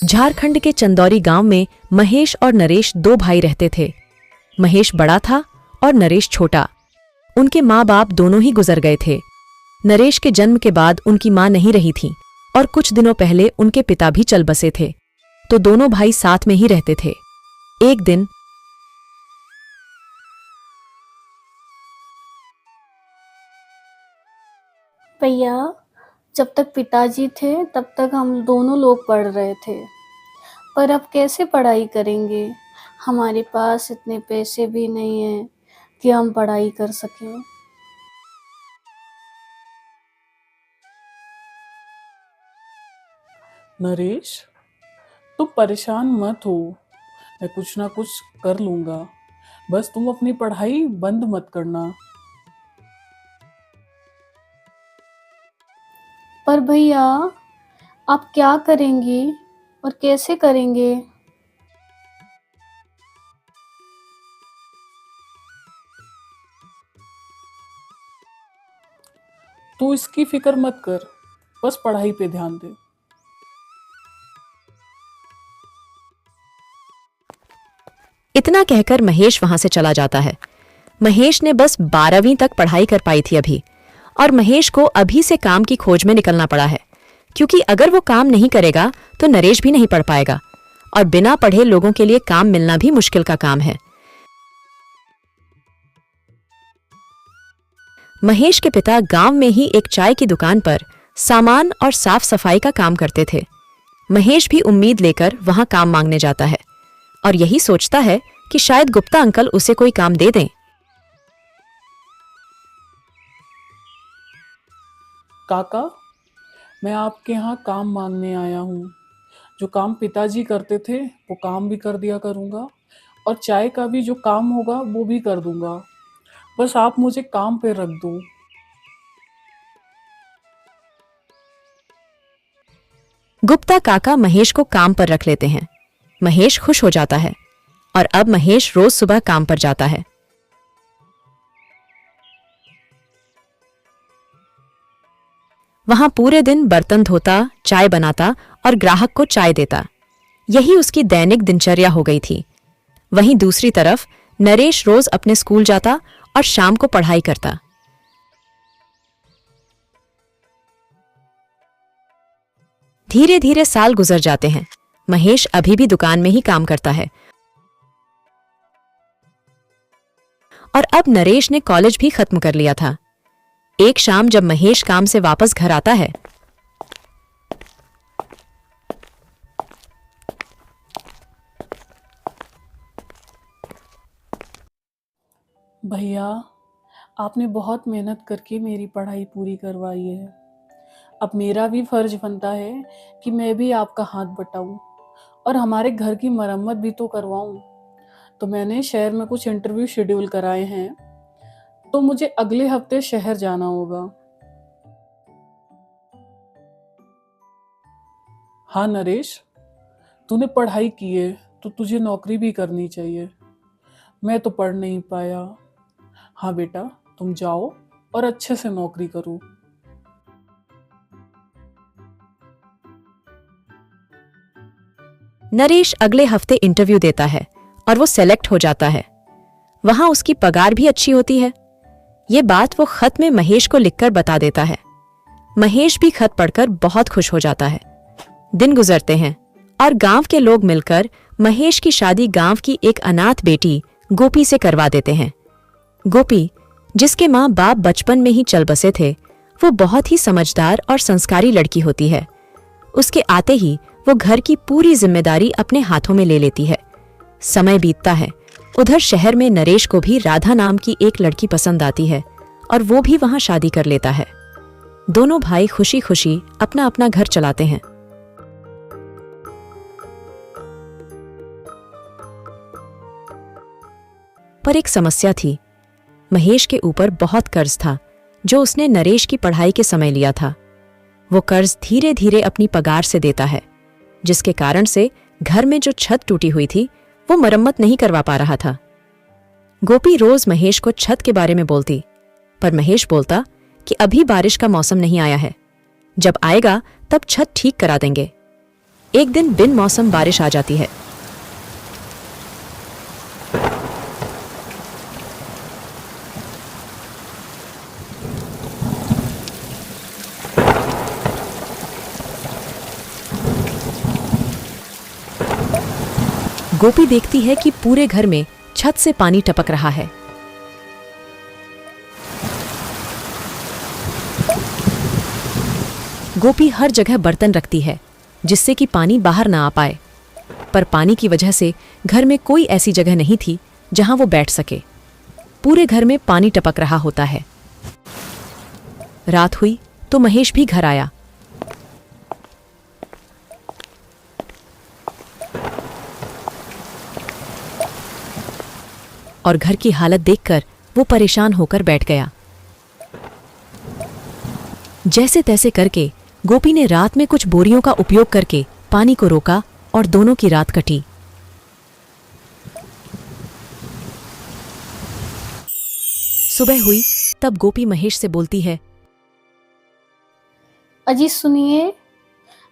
झारखंड के चंदौरी गांव में महेश और नरेश दो भाई रहते थे। महेश बड़ा था और नरेश छोटा। उनके माँ बाप दोनों ही गुजर गए थे। नरेश के जन्म के बाद उनकी माँ नहीं रही थी और कुछ दिनों पहले उनके पिता भी चल बसे थे, तो दोनों भाई साथ में ही रहते थे। एक दिन भैया, जब तक पिताजी थे तब तक हम दोनों लोग पढ़ रहे थे, पर अब कैसे पढ़ाई करेंगे? हमारे पास इतने पैसे भी नहीं हैं कि हम पढ़ाई कर सकें। नरेश, तुम परेशान मत हो। मैं कुछ ना कुछ कर लूंगा। बस तुम अपनी पढ़ाई बंद मत करना। पर भैया, आप क्या करेंगे और कैसे करेंगे? तू इसकी फिक्र मत कर, बस पढ़ाई पे ध्यान दे। इतना कहकर महेश वहां से चला जाता है। महेश ने बस 12वीं तक पढ़ाई कर पाई थी अभी, और महेश को अभी से काम की खोज में निकलना पड़ा है, क्योंकि अगर वो काम नहीं करेगा तो नरेश भी नहीं पढ़ पाएगा, और बिना पढ़े लोगों के लिए काम मिलना भी मुश्किल का काम है। महेश के पिता गांव में ही एक चाय की दुकान पर सामान और साफ सफाई का काम करते थे। महेश भी उम्मीद लेकर वहां काम मांगने जाता है और यही सोचता है कि शायद गुप्ता अंकल उसे कोई काम दे दें। काका, मैं आपके यहाँ काम मांगने आया हूँ। जो काम पिताजी करते थे वो काम भी कर दिया करूँगा, और चाय का भी जो काम होगा वो भी कर दूंगा। बस आप मुझे काम पे रख दो। गुप्ता काका महेश को काम पर रख लेते हैं। महेश खुश हो जाता है और अब महेश रोज सुबह काम पर जाता है। वहां पूरे दिन बर्तन धोता, चाय बनाता और ग्राहक को चाय देता। यही उसकी दैनिक दिनचर्या हो गई थी। वहीं दूसरी तरफ नरेश रोज अपने स्कूल जाता और शाम को पढ़ाई करता। धीरे धीरे साल गुजर जाते हैं। महेश अभी भी दुकान में ही काम करता है, और अब नरेश ने कॉलेज भी खत्म कर लिया था। एक शाम जब महेश काम से वापस घर आता है, भैया, आपने बहुत मेहनत करके मेरी पढ़ाई पूरी करवाई है। अब मेरा भी फर्ज बनता है कि मैं भी आपका हाथ बटाऊं और हमारे घर की मरम्मत भी तो करवाऊं। तो मैंने शहर में कुछ इंटरव्यू शेड्यूल कराए हैं, तो मुझे अगले हफ्ते शहर जाना होगा। हाँ नरेश, तूने पढ़ाई की है तो तुझे नौकरी भी करनी चाहिए। मैं तो पढ़ नहीं पाया। हाँ बेटा, तुम जाओ और अच्छे से नौकरी करो। नरेश अगले हफ्ते इंटरव्यू देता है और वो सेलेक्ट हो जाता है। वहां उसकी पगार भी अच्छी होती है। ये बात वो खत में महेश को लिखकर बता देता है। महेश भी खत पढ़कर बहुत खुश हो जाता है। दिन गुजरते हैं और गांव के लोग मिलकर महेश की शादी गांव की एक अनाथ बेटी गोपी से करवा देते हैं। गोपी, जिसके माँ बाप बचपन में ही चल बसे थे, वो बहुत ही समझदार और संस्कारी लड़की होती है। उसके आते ही वो घर की पूरी जिम्मेदारी अपने हाथों में ले लेती है। समय बीतता है। उधर शहर में नरेश को भी राधा नाम की एक लड़की पसंद आती है और वो भी वहां शादी कर लेता है। दोनों भाई खुशी खुशी अपना अपना घर चलाते हैं। पर एक समस्या थी। महेश के ऊपर बहुत कर्ज था जो उसने नरेश की पढ़ाई के समय लिया था। वो कर्ज धीरे धीरे अपनी पगार से देता है, जिसके कारण से घर में जो छत टूटी हुई थी वो मरम्मत नहीं करवा पा रहा था। गोपी रोज महेश को छत के बारे में बोलती, पर महेश बोलता कि अभी बारिश का मौसम नहीं आया है, जब आएगा तब छत ठीक करा देंगे। एक दिन बिन मौसम बारिश आ जाती है। गोपी देखती है कि पूरे घर में छत से पानी टपक रहा है। गोपी हर जगह बर्तन रखती है जिससे कि पानी बाहर ना आ पाए, पर पानी की वजह से घर में कोई ऐसी जगह नहीं थी जहां वो बैठ सके। पूरे घर में पानी टपक रहा होता है। रात हुई तो महेश भी घर आया। और घर की हालत देखकर वो परेशान होकर बैठ गया। जैसे तैसे करके गोपी ने रात में कुछ बोरियों का उपयोग करके पानी को रोका और दोनों की रात कटी। सुबह हुई तब गोपी महेश से बोलती है, अजी सुनिए,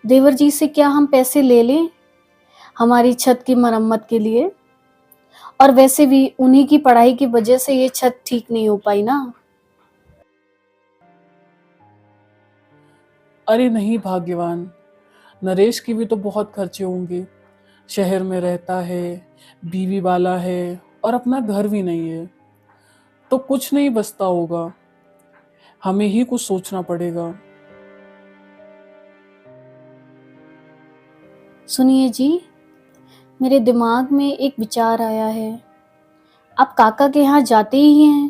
देवर जी से क्या हम पैसे ले लें हमारी छत की मरम्मत के लिए? और वैसे भी उन्हीं की पढ़ाई की वजह से ये छत ठीक नहीं हो पाई ना। अरे नहीं भाग्यवान, नरेश की भी तो बहुत खर्चे होंगे। शहर में रहता है, बीवी वाला है और अपना घर भी नहीं है, तो कुछ नहीं बचता होगा। हमें ही कुछ सोचना पड़ेगा। सुनिए जी, मेरे दिमाग में एक विचार आया है। आप काका के यहाँ जाते ही हैं,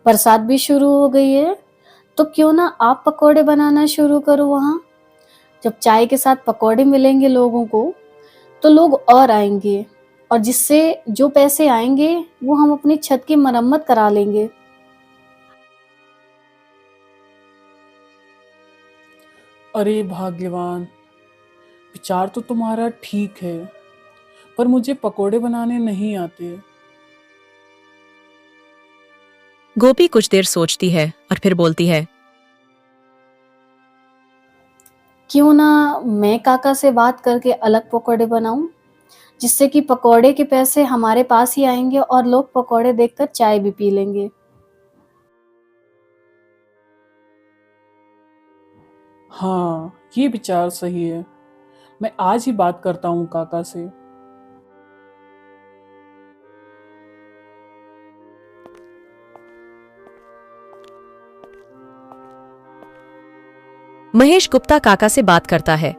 बरसात भी शुरू हो गई है, तो क्यों ना आप पकौड़े बनाना शुरू करो वहाँ। जब चाय के साथ पकौड़े मिलेंगे लोगों को तो लोग और आएंगे, और जिससे जो पैसे आएंगे वो हम अपनी छत की मरम्मत करा लेंगे। अरे भाग्यवान, विचार तो तुम्हारा ठीक है, पर मुझे पकोड़े बनाने नहीं आते। गोपी कुछ देर सोचती है और फिर बोलती है, क्यों ना मैं काका से बात करके अलग पकौड़े बनाऊं, जिससे कि पकौड़े के पैसे हमारे पास ही आएंगे और लोग पकौड़े देखकर चाय भी पी लेंगे। हाँ, ये विचार सही है। मैं आज ही बात करता हूँ काका से। महेश गुप्ता काका से बात करता है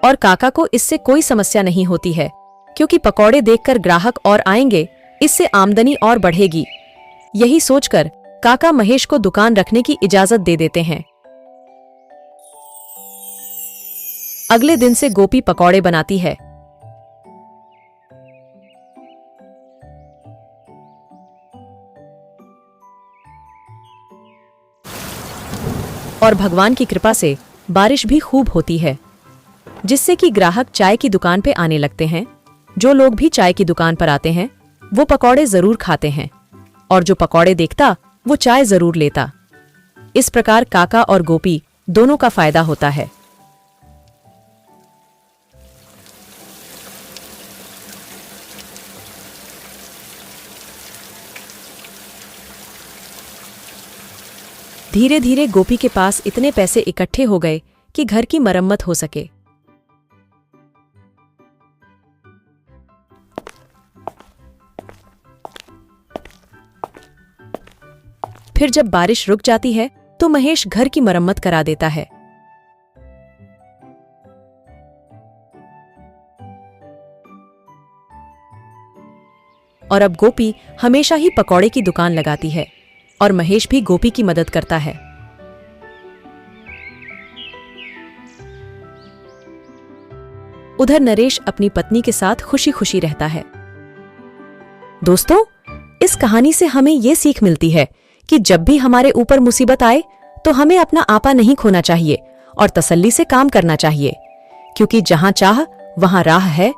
और काका को इससे कोई समस्या नहीं होती है, क्योंकि पकौड़े देखकर ग्राहक और आएंगे, इससे आमदनी और बढ़ेगी। यही सोचकर काका महेश को दुकान रखने की इजाजत दे देते हैं। अगले दिन से गोपी पकौड़े बनाती है और भगवान की कृपा से बारिश भी खूब होती है, जिससे कि ग्राहक चाय की दुकान पे आने लगते हैं। जो लोग भी चाय की दुकान पर आते हैं वो पकौड़े जरूर खाते हैं, और जो पकौड़े देखता वो चाय जरूर लेता। इस प्रकार काका और गोपी दोनों का फायदा होता है। धीरे धीरे गोपी के पास इतने पैसे इकट्ठे हो गए कि घर की मरम्मत हो सके। फिर जब बारिश रुक जाती है तो महेश घर की मरम्मत करा देता है। और अब गोपी हमेशा ही पकौड़े की दुकान लगाती है और महेश भी गोपी की मदद करता है। उधर नरेश अपनी पत्नी के साथ खुशी खुशी रहता है। दोस्तों, इस कहानी से हमें ये सीख मिलती है कि जब भी हमारे ऊपर मुसीबत आए तो हमें अपना आपा नहीं खोना चाहिए और तसल्ली से काम करना चाहिए, क्योंकि जहां चाह वहां राह है